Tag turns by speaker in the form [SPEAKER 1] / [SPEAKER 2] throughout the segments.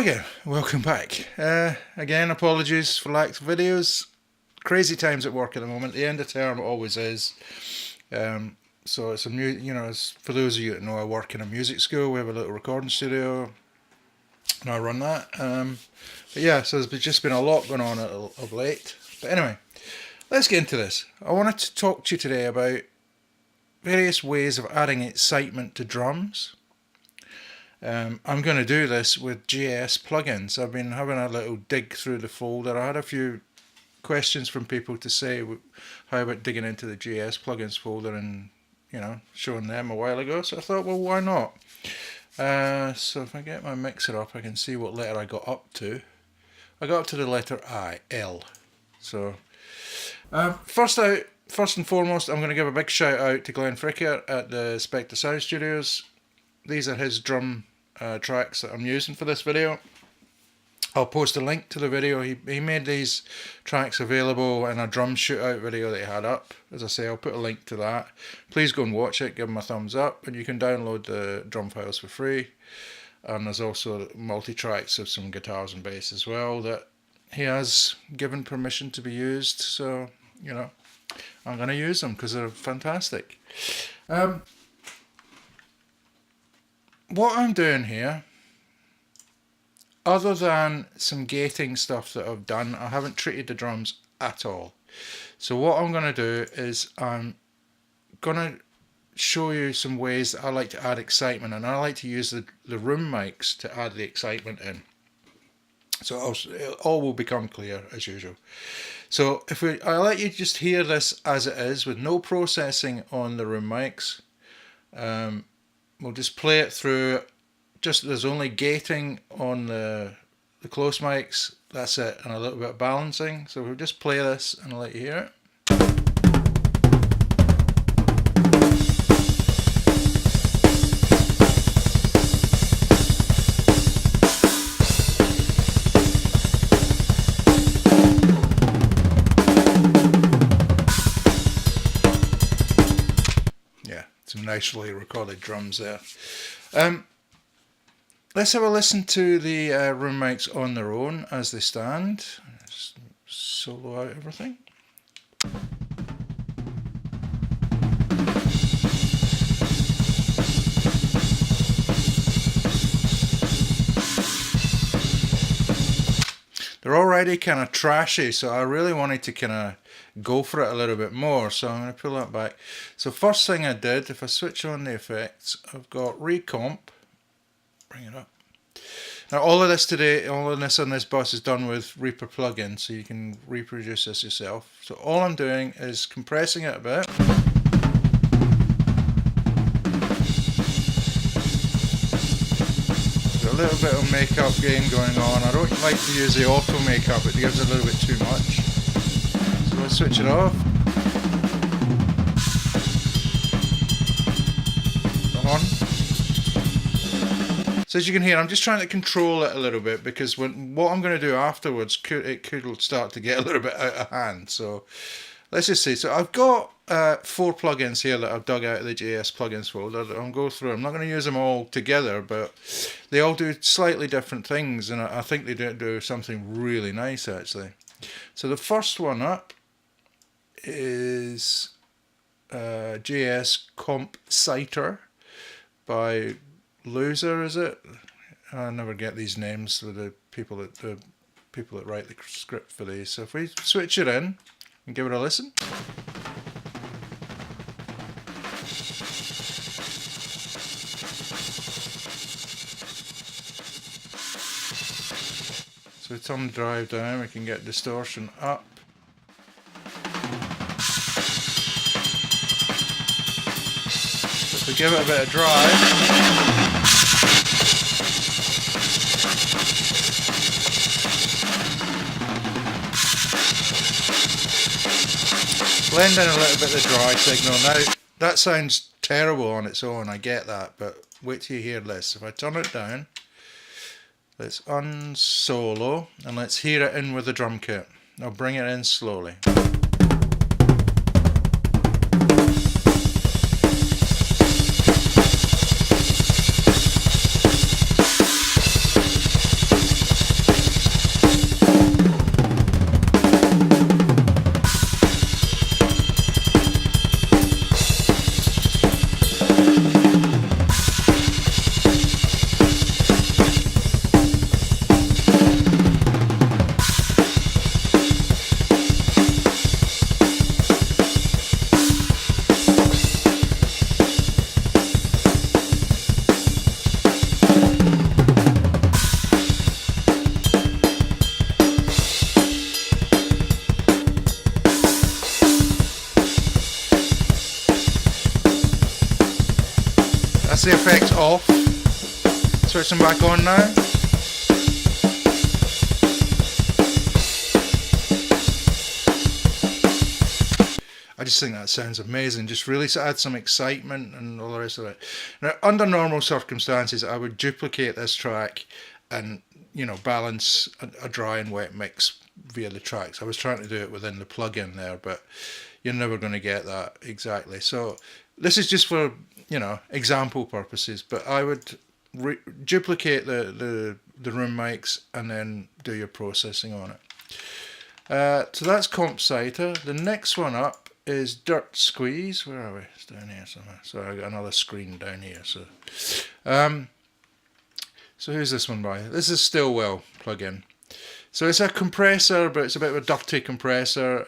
[SPEAKER 1] again, welcome back. Again, apologies for lack of videos. Crazy times at work at the moment. The end of term always is. So it's for those of you that know, I work in a music school. We have a little recording studio, and I run that. But yeah, so there's just been a lot going on of late. But anyway, let's get into this. I wanted to talk to you today about various ways of adding excitement to drums. I'm going to do this with GS plugins. I've been having a little dig through the folder. I had a few questions from people to say how about digging into the GS plugins folder and showing them a while ago. So I thought, well, why not? So if I get my mixer up, I can see what letter I got up to. I got up to the letter L. So first and foremost, I'm going to give a big shout out to Glen at the Spectre Sound Studios. These are his drum tracks that I'm using for this video. I'll post a link to the video. He made these tracks available in a drum shootout video that he had up. As I say, I'll put a link to that. Please go and watch it, give him a thumbs up, and you can download the drum files for free. And there's also multi-tracks of some guitars and bass as well that he has given permission to be used. So, I'm going to use them because they're fantastic. What I'm doing here, other than some gating stuff that I've done, I haven't treated the drums at all. So what I'm going to do is I'm going to show you some ways that I like to add excitement, and I like to use the room mics to add the excitement in. So it all will become clear as usual. So I let you just hear this as it is with no processing on the room mics. We'll just play it through. There's only gating on the close mics. That's it, and a little bit of balancing. So we'll just play this and I'll let you hear it. Some nicely recorded drums there. Let's have a listen to the room mics on their own as they stand. Just solo out everything. They're already kind of trashy, so I really wanted to kind of go for it a little bit more, so I'm going to pull that back. So first thing I did, if I switch on the effects, I've got recomp, bring it up. Now all of this on this bus is done with Reaper plugin, so you can reproduce this yourself. So all I'm doing is compressing it a bit. There's a little bit of makeup gain going on. I don't like to use the auto makeup, it gives a little bit too much. So I'll switch it off. On. So as you can hear, I'm just trying to control it a little bit because what I'm going to do afterwards it could start to get a little bit out of hand. So let's just see. So I've got 4 plugins here that I've dug out of the JS plugins folder. I'll go through. I'm not going to use them all together, but they all do slightly different things, and I think they do something really nice actually. So the first one up is JS Comp Citer by Loser, is it? I never get these names with the people that write the script for these. So if we switch it in and give it a listen. So we turn the drive down, we can get distortion up. So give it a bit of drive. Blend in a little bit of the dry signal. Now that sounds terrible on its own, I get that, but wait till you hear this. If I turn it down, let's unsolo and let's hear it in with the drum kit. I'll bring it in slowly. the effects off. Switch them back on now. I just think that sounds amazing. Just really add some excitement and all the rest of it. Now, under normal circumstances, I would duplicate this track and, you know, balance a dry and wet mix via the tracks. I was trying to do it within the plugin there, but you're never going to get that exactly. So this is just for, you know, example purposes. But I would duplicate the room mics and then do your processing on it. So that's Compsiter. The next one up is Dirt Squeeze. Where are we? It's down here somewhere. So I got another screen down here. So who's this one by? This is Stillwell plugin. So it's a compressor, but it's a bit of a dirty compressor.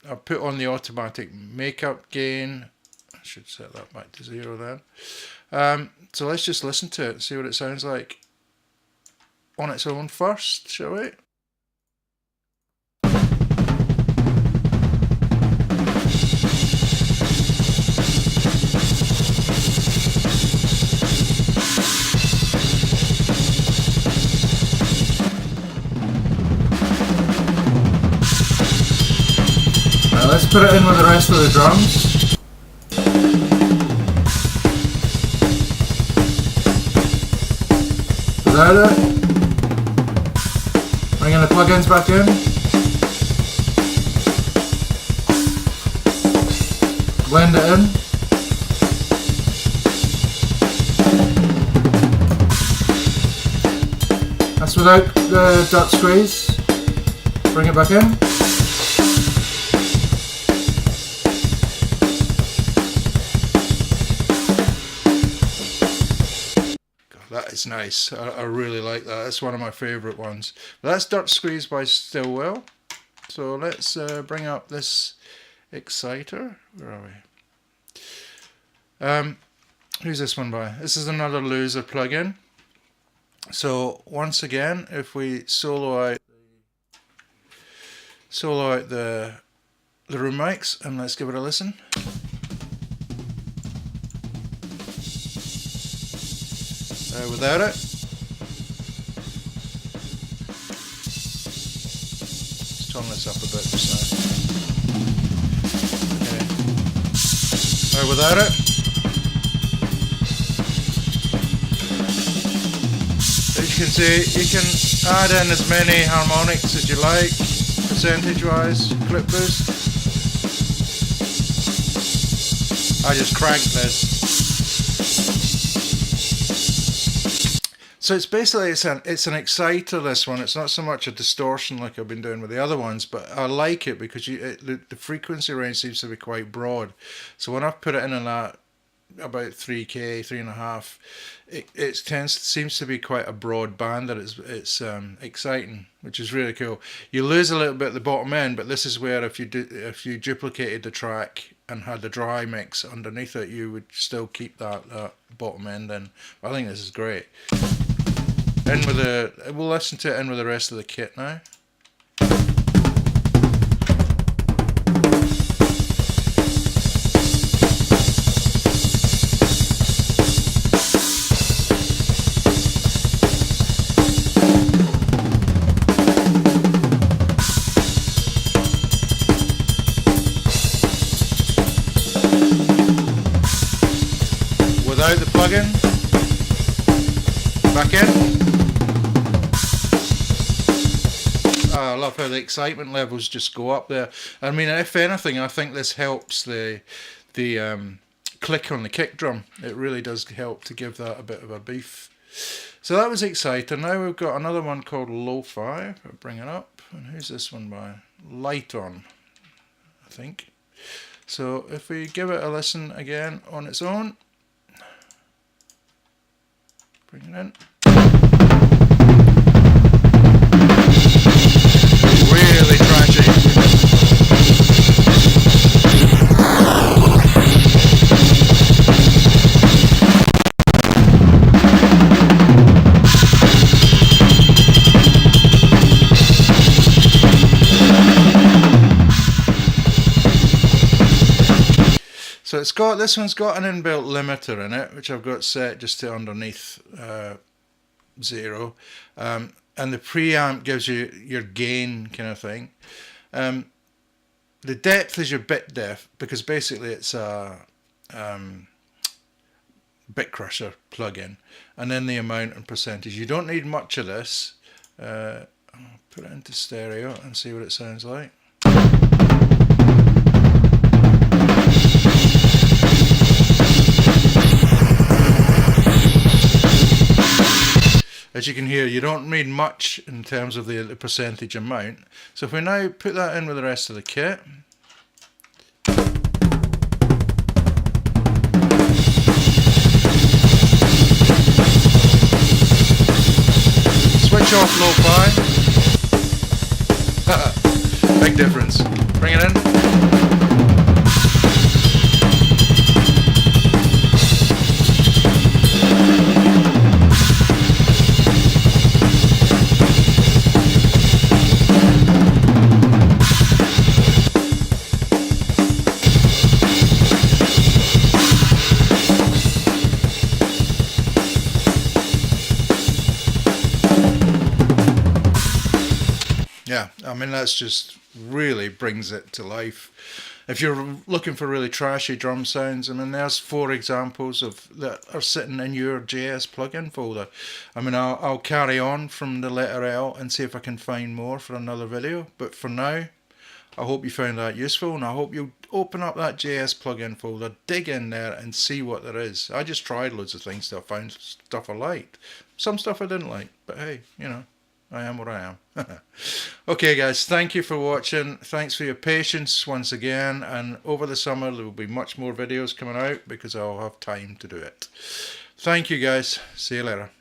[SPEAKER 1] I've put on the automatic makeup gain. I should set that back to 0 then. So let's just listen to it and see what it sounds like on its own first, shall we? Let's put it in with the rest of the drums. Without it. Bringing the plugins back in. Blend it in. That's without the Dirt Squeeze. Bring it back in. That is nice. I really like that. That's one of my favourite ones. But that's Dirt Squeeze by Stillwell. So let's bring up this Exciter. Where are we? Who's this one by? This is another Loser plugin. So once again, if we solo out the room mics and let's give it a listen. Without it. Let's turn this up a bit just now. Okay. Without it. As you can see, you can add in as many harmonics as you like, percentage wise, clip boost. I just cranked this. So it's basically it's an exciter, this one. It's not so much a distortion like I've been doing with the other ones, but I like it because the frequency range seems to be quite broad. So when I've put it in that about 3K, 3.5, it seems to be quite a broad band that it's exciting, which is really cool. You lose a little bit at the bottom end, but this is where if you duplicated the track and had the dry mix underneath it, you would still keep that bottom end in. I think this is great. We'll listen to it in with the rest of the kit now. Without the plugin, back in. I love how the excitement levels just go up there. I mean, if anything, I think this helps the click on the kick drum. It really does help to give that a bit of a beef. So that was Exciter. Now we've got another one called Lo-Fi. I'll bring it up. And who's this one by? Light On, I think. So if we give it a listen again on its own. Bring it in. Really trashy. So this one's got an inbuilt limiter in it, which I've got set just to underneath 0, and the preamp gives you your gain kind of thing. The depth is your bit depth, because basically it's a bit crusher plug-in, and then the amount and percentage. You don't need much of this. I'll put it into stereo and see what it sounds like. As you can hear, you don't need much in terms of the percentage amount. So if we now put that in with the rest of the kit, switch off lo-fi. Big difference. Bring it in. Yeah, I mean, that's just really brings it to life. If you're looking for really trashy drum sounds, I mean, there's 4 examples of that are sitting in your JS plugin folder. I mean, I'll carry on from the letter L and see if I can find more for another video. But for now, I hope you found that useful, and I hope you open up that JS plugin folder, dig in there and see what there is. I just tried loads of things till I found stuff I liked. Some stuff I didn't like, but hey, you know, I am what I am. Okay guys, thank you for watching. Thanks for your patience once again, and over the summer there will be much more videos coming out because I'll have time to do it. Thank you guys. See you later.